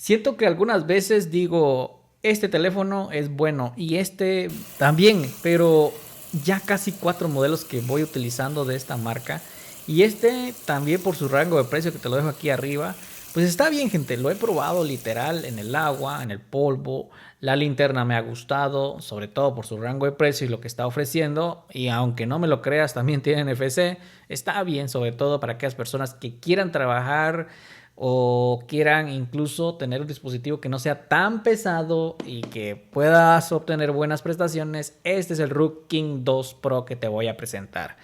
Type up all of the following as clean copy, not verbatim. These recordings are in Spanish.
Siento que algunas veces digo, este teléfono es bueno y este también, pero ya casi 4 modelos que voy utilizando de esta marca y este también por su rango de precio que te lo dejo aquí arriba, pues está bien gente, lo he probado literal en el agua, en el polvo, la linterna me ha gustado, sobre todo por su rango de precio y lo que está ofreciendo y aunque no me lo creas también tiene NFC, está bien sobre todo para aquellas personas que quieran trabajar o quieran incluso tener un dispositivo que no sea tan pesado y que puedas obtener buenas prestaciones, este es el ROG King 2 Pro que te voy a presentar.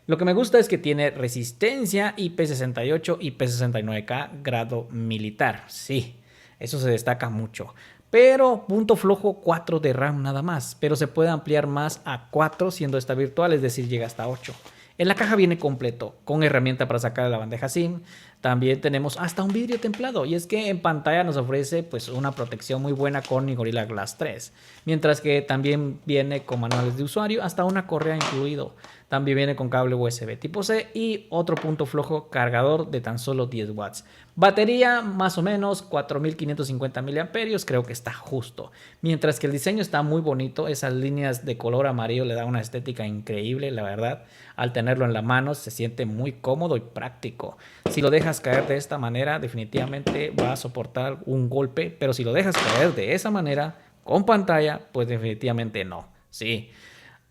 Lo que me gusta es que tiene resistencia IP68 y P69K grado militar. Sí, eso se destaca mucho. Pero punto flojo 4 de RAM nada más. Pero se puede ampliar más a 4 siendo esta virtual, es decir, llega hasta 8. En la caja viene completo, con herramienta para sacar la bandeja SIM. También tenemos hasta un vidrio templado. Y es que en pantalla nos ofrece pues una protección muy buena con Gorilla Glass 3. Mientras que también viene con manuales de usuario, hasta una correa incluido. También viene con cable USB tipo C y otro punto flojo, cargador de tan solo 10 watts. Batería más o menos 4550 miliamperios, creo que está justo. Mientras que el diseño está muy bonito, esas líneas de color amarillo le dan una estética increíble, la verdad. Al tenerlo en la mano se siente muy cómodo y práctico. Si lo dejas caer de esta manera, definitivamente va a soportar un golpe, pero si lo dejas caer de esa manera, con pantalla, pues definitivamente no. Sí.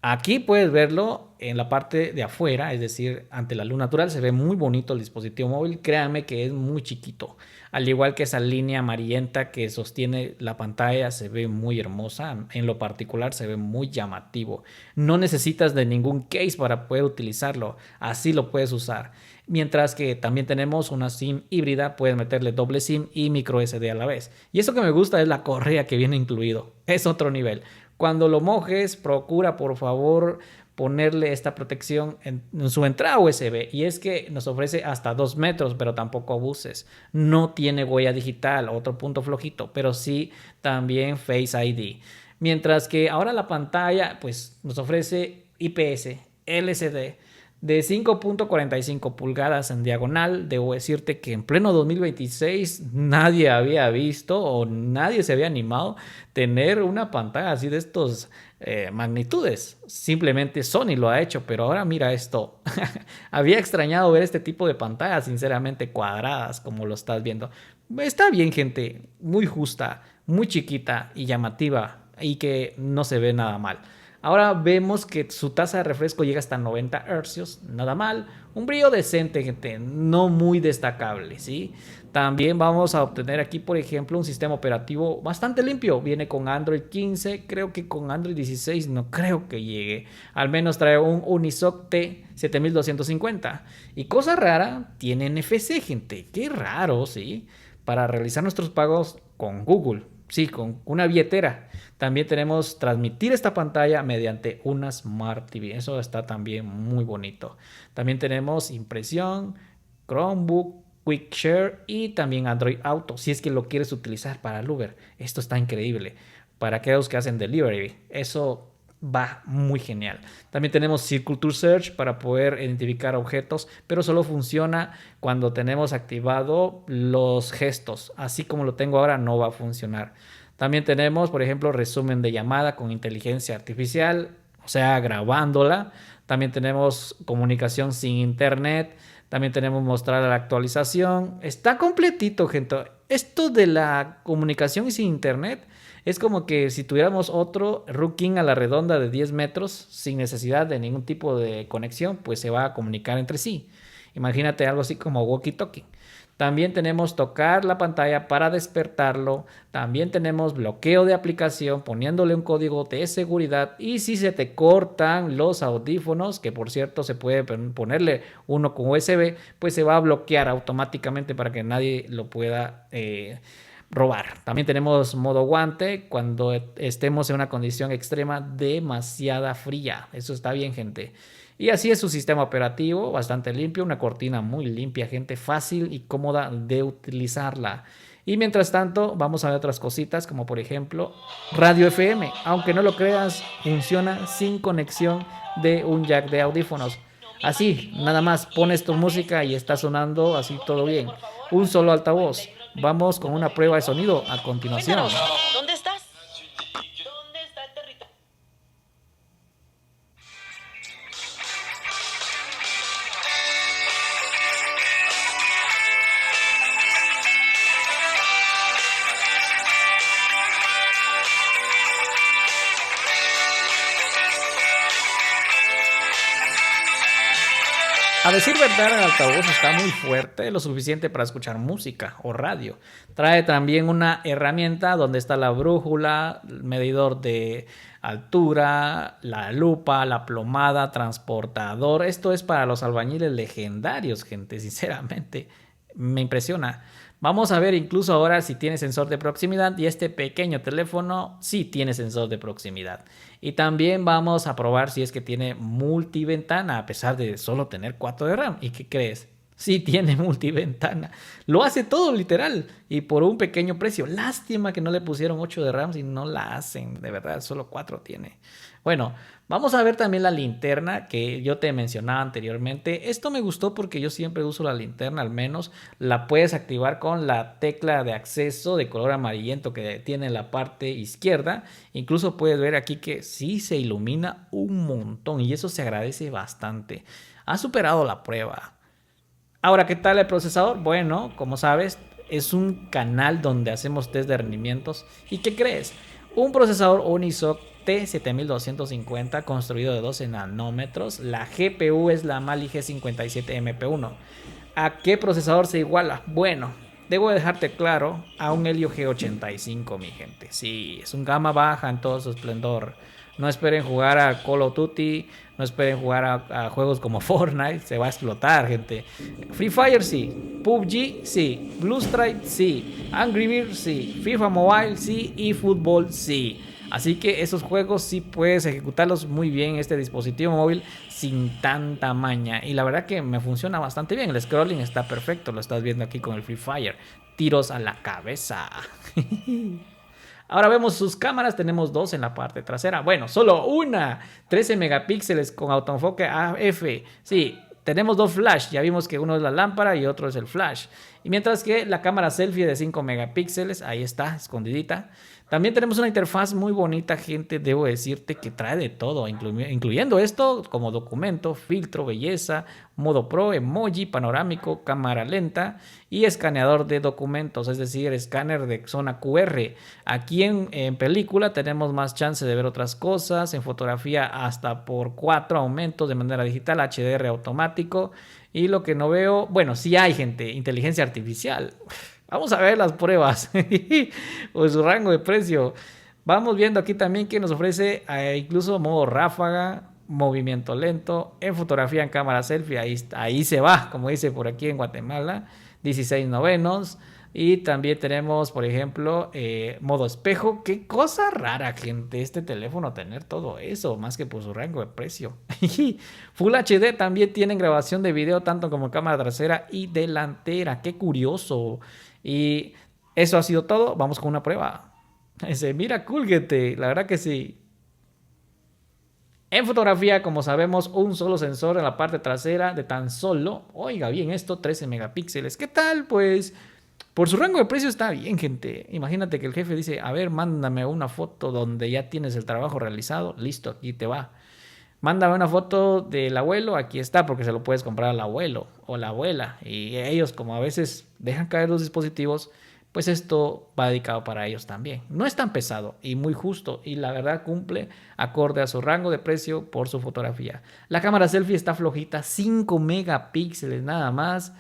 Aquí puedes verlo en la parte de afuera, es decir, ante la luz natural se ve muy bonito el dispositivo móvil, créanme que es muy chiquito, al igual que esa línea amarillenta que sostiene la pantalla se ve muy hermosa, en lo particular se ve muy llamativo, no necesitas de ningún case para poder utilizarlo, así lo puedes usar, mientras que también tenemos una SIM híbrida, puedes meterle doble SIM y micro SD a la vez, y eso que me gusta es la correa que viene incluido, es otro nivel. Cuando lo mojes, procura por favor ponerle esta protección en su entrada USB. Y es que nos ofrece hasta 2 metros, pero tampoco abuses. No tiene huella digital, otro punto flojito, pero sí también Face ID. Mientras que ahora la pantalla pues, nos ofrece IPS, LCD de 5.45 pulgadas en diagonal. Debo decirte que en pleno 2026 nadie había visto o nadie se había animado tener una pantalla así de estos magnitudes. Simplemente Sony lo ha hecho, pero ahora mira esto. Había extrañado ver este tipo de pantallas, sinceramente cuadradas, como lo estás viendo. Está bien, gente, muy justa, muy chiquita y llamativa, y que no se ve nada mal. Ahora vemos que su tasa de refresco llega hasta 90 Hz, nada mal. Un brillo decente, gente, no muy destacable, ¿sí? También vamos a obtener aquí, por ejemplo, un sistema operativo bastante limpio. Viene con Android 15, creo que con Android 16 no creo que llegue. Al menos trae un Unisoc T7250. Y cosa rara, tiene NFC, gente. Qué raro, ¿sí? Para realizar nuestros pagos con Google. Sí, con una billetera. También tenemos transmitir esta pantalla mediante una Smart TV. Eso está también muy bonito. También tenemos impresión, Chromebook, Quick Share y también Android Auto. Si es que lo quieres utilizar para el Uber. Esto está increíble. Para aquellos que hacen delivery. Eso va muy genial. También tenemos Circle to Search para poder identificar objetos, pero solo funciona cuando tenemos activado los gestos. Así como lo tengo ahora, no va a funcionar. También tenemos, por ejemplo, resumen de llamada con inteligencia artificial, o sea, grabándola. También tenemos comunicación sin internet. También tenemos mostrar la actualización. Está completito, gente. Esto de la comunicación sin internet es como que si tuviéramos otro Rooking a la redonda de 10 metros sin necesidad de ningún tipo de conexión, pues se va a comunicar entre sí. Imagínate algo así como walkie-talkie. También tenemos tocar la pantalla para despertarlo. También tenemos bloqueo de aplicación poniéndole un código de seguridad. Y si se te cortan los audífonos, que por cierto se puede ponerle uno con USB, pues se va a bloquear automáticamente para que nadie lo pueda robar. También tenemos modo guante cuando estemos en una condición extrema demasiada fría. Eso está bien, gente. Y así es su sistema operativo, bastante limpio, una cortina muy limpia, gente, fácil y cómoda de utilizarla. Y mientras tanto, vamos a ver otras cositas, como por ejemplo, radio FM. Aunque no lo creas, funciona sin conexión de un jack de audífonos. Así, nada más pones tu música y está sonando así todo bien. Un solo altavoz. Vamos con una prueba de sonido a continuación. Cuéntanos, ¿dónde estás? ¿Dónde está el territorio? A decir verdad, el altavoz está muy fuerte, lo suficiente para escuchar música o radio. Trae también una herramienta donde está la brújula, el medidor de altura, la lupa, la plomada, transportador. Esto es para los albañiles legendarios, gente, sinceramente. Me impresiona. Vamos a ver incluso ahora si tiene sensor de proximidad y este pequeño teléfono sí tiene sensor de proximidad. Y también vamos a probar si es que tiene multiventana a pesar de solo tener 4 de RAM. ¿Y qué crees? Sí tiene multiventana. Lo hace todo literal y por un pequeño precio. Lástima que no le pusieron 8 de RAM si no la hacen. De verdad, solo 4 tiene. Bueno, vamos a ver también la linterna que yo te mencionaba anteriormente. Esto me gustó porque yo siempre uso la linterna, al menos la puedes activar con la tecla de acceso de color amarillento que tiene en la parte izquierda. Incluso puedes ver aquí que sí se ilumina un montón y eso se agradece bastante. Ha superado la prueba. Ahora, ¿qué tal el procesador? Bueno, como sabes, es un canal donde hacemos test de rendimientos. ¿Y qué crees? Un procesador Unisoc T7250 construido de 12 nanómetros. La GPU es la Mali G57MP1. ¿A qué procesador se iguala? Bueno, debo dejarte claro a un Helio G85, mi gente. Sí, es un gama baja en todo su esplendor. No esperen jugar a Call of Duty, no esperen jugar a juegos como Fortnite, se va a explotar, gente. Free Fire sí, PUBG sí, Blue Strike sí, Angry Birds sí, FIFA Mobile sí y Fútbol sí. Así que esos juegos sí puedes ejecutarlos muy bien en este dispositivo móvil sin tanta maña. Y la verdad que me funciona bastante bien. El scrolling está perfecto, lo estás viendo aquí con el Free Fire. Tiros a la cabeza. Ahora vemos sus cámaras, tenemos 2 en la parte trasera. Bueno, solo una, 13 megapíxeles con autoenfoque AF. Sí, tenemos 2 flash, ya vimos que uno es la lámpara y otro es el flash. Y mientras que la cámara selfie de 5 megapíxeles, ahí está, escondidita. También tenemos una interfaz muy bonita, gente, debo decirte que trae de todo, incluyendo esto como documento, filtro, belleza, modo pro, emoji, panorámico, cámara lenta y escaneador de documentos, es decir, escáner de zona QR. Aquí en película tenemos más chance de ver otras cosas, en fotografía hasta por 4 aumentos de manera digital, HDR automático y lo que no veo, bueno, sí hay, gente, inteligencia artificial. Vamos a ver las pruebas o su rango de precio. Vamos viendo aquí también que nos ofrece incluso modo ráfaga, movimiento lento, en fotografía en cámara selfie, ahí se va, como dice por aquí en Guatemala, 16 novenos. Y también tenemos, por ejemplo, modo espejo. Qué cosa rara, gente, este teléfono tener todo eso, más que por su rango de precio. Full HD también tienen grabación de video, tanto como cámara trasera y delantera. Qué curioso. Y eso ha sido todo. Vamos con una prueba. Mira, Colgate, la verdad que sí. En fotografía, como sabemos, un solo sensor en la parte trasera de tan solo, oiga bien esto, 13 megapíxeles. ¿Qué tal? Pues por su rango de precio está bien, gente. Imagínate que el jefe dice, a ver, mándame una foto donde ya tienes el trabajo realizado. Listo, aquí te va. Mándame una foto del abuelo, aquí está, porque se lo puedes comprar al abuelo o la abuela. Y ellos, como a veces dejan caer los dispositivos, pues esto va dedicado para ellos también. No es tan pesado y muy justo, y la verdad cumple acorde a su rango de precio por su fotografía. La cámara selfie está flojita, 5 megapíxeles nada más.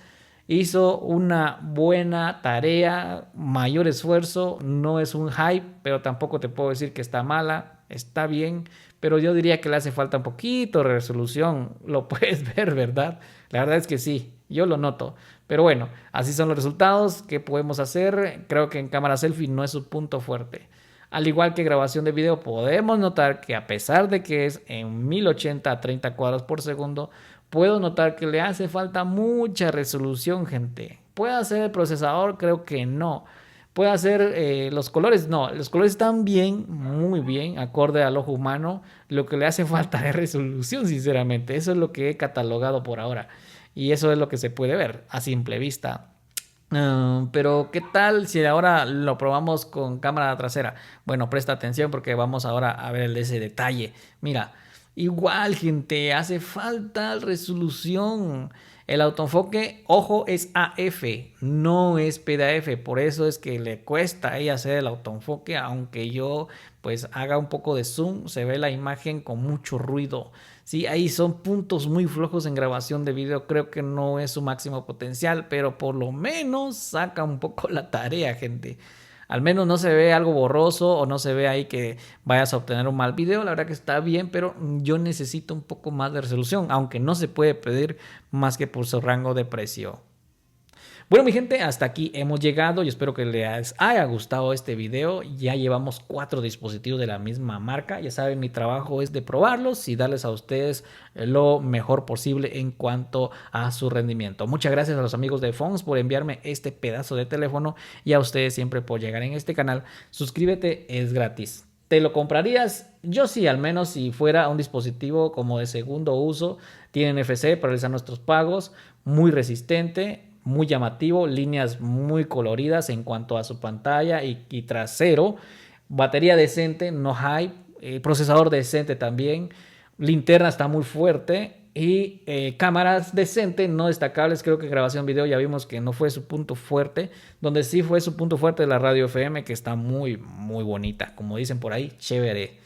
Hizo una buena tarea, mayor esfuerzo, no es un hype, pero tampoco te puedo decir que está mala, está bien, pero yo diría que le hace falta un poquito de resolución, lo puedes ver, ¿verdad? La verdad es que sí, yo lo noto, pero bueno, así son los resultados, ¿qué podemos hacer? Creo que en cámara selfie no es su punto fuerte. Al igual que grabación de video, podemos notar que a pesar de que es en 1080 a 30 cuadros por segundo, puedo notar que le hace falta mucha resolución, gente. ¿Puede hacer el procesador? Creo que no. ¿Puede hacer los colores? No, los colores están bien, muy bien, acorde al ojo humano. Lo que le hace falta es resolución, sinceramente. Eso es lo que he catalogado por ahora. Y eso es lo que se puede ver a simple vista. Pero ¿qué tal si ahora lo probamos con cámara trasera? Bueno, presta atención porque vamos ahora a ver ese detalle. Mira, igual gente, hace falta resolución. El autoenfoque, ojo, es AF, no es PDAF. Por eso es que le cuesta a ella hacer el autoenfoque, aunque yo pues haga un poco de zoom, se ve la imagen con mucho ruido. Sí, ahí son puntos muy flojos en grabación de video. Creo que no es su máximo potencial, pero por lo menos saca un poco la tarea, gente. Al menos no se ve algo borroso o no se ve ahí que vayas a obtener un mal video. La verdad que está bien, pero yo necesito un poco más de resolución, aunque no se puede pedir más que por su rango de precio. Bueno, mi gente, hasta aquí hemos llegado. Yo espero que les haya gustado este video. Ya llevamos 4 dispositivos de la misma marca. Ya saben, mi trabajo es de probarlos y darles a ustedes lo mejor posible en cuanto a su rendimiento. Muchas gracias a los amigos de Phones por enviarme este pedazo de teléfono y a ustedes siempre por llegar en este canal. Suscríbete, es gratis. ¿Te lo comprarías? Yo sí, al menos si fuera un dispositivo como de segundo uso. Tiene NFC para realizar nuestros pagos, muy resistente, muy llamativo, líneas muy coloridas en cuanto a su pantalla y trasero, batería decente, no hype, procesador decente también, linterna está muy fuerte y cámaras decentes, no destacables. Creo que grabación video ya vimos que no fue su punto fuerte, donde sí fue su punto fuerte de la radio FM, que está muy muy bonita, como dicen por ahí, chévere.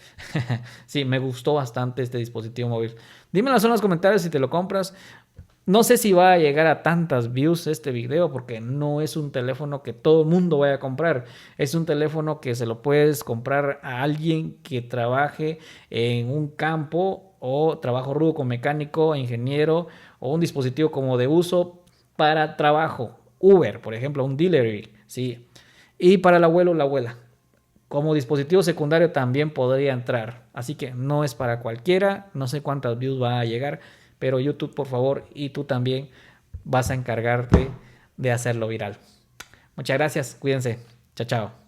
Sí, me gustó bastante este dispositivo móvil. Dímelo en los comentarios si te lo compras. No sé si va a llegar a tantas views este video porque no es un teléfono que todo el mundo vaya a comprar. Es un teléfono que se lo puedes comprar a alguien que trabaje en un campo o trabajo rudo con mecánico, ingeniero o un dispositivo como de uso para trabajo. Uber, por ejemplo, un delivery, sí. Y para el abuelo o la abuela. Como dispositivo secundario también podría entrar. Así que no es para cualquiera. No sé cuántas views va a llegar. Pero YouTube, por favor, y tú también vas a encargarte de hacerlo viral. Muchas gracias. Cuídense. Chao, chao.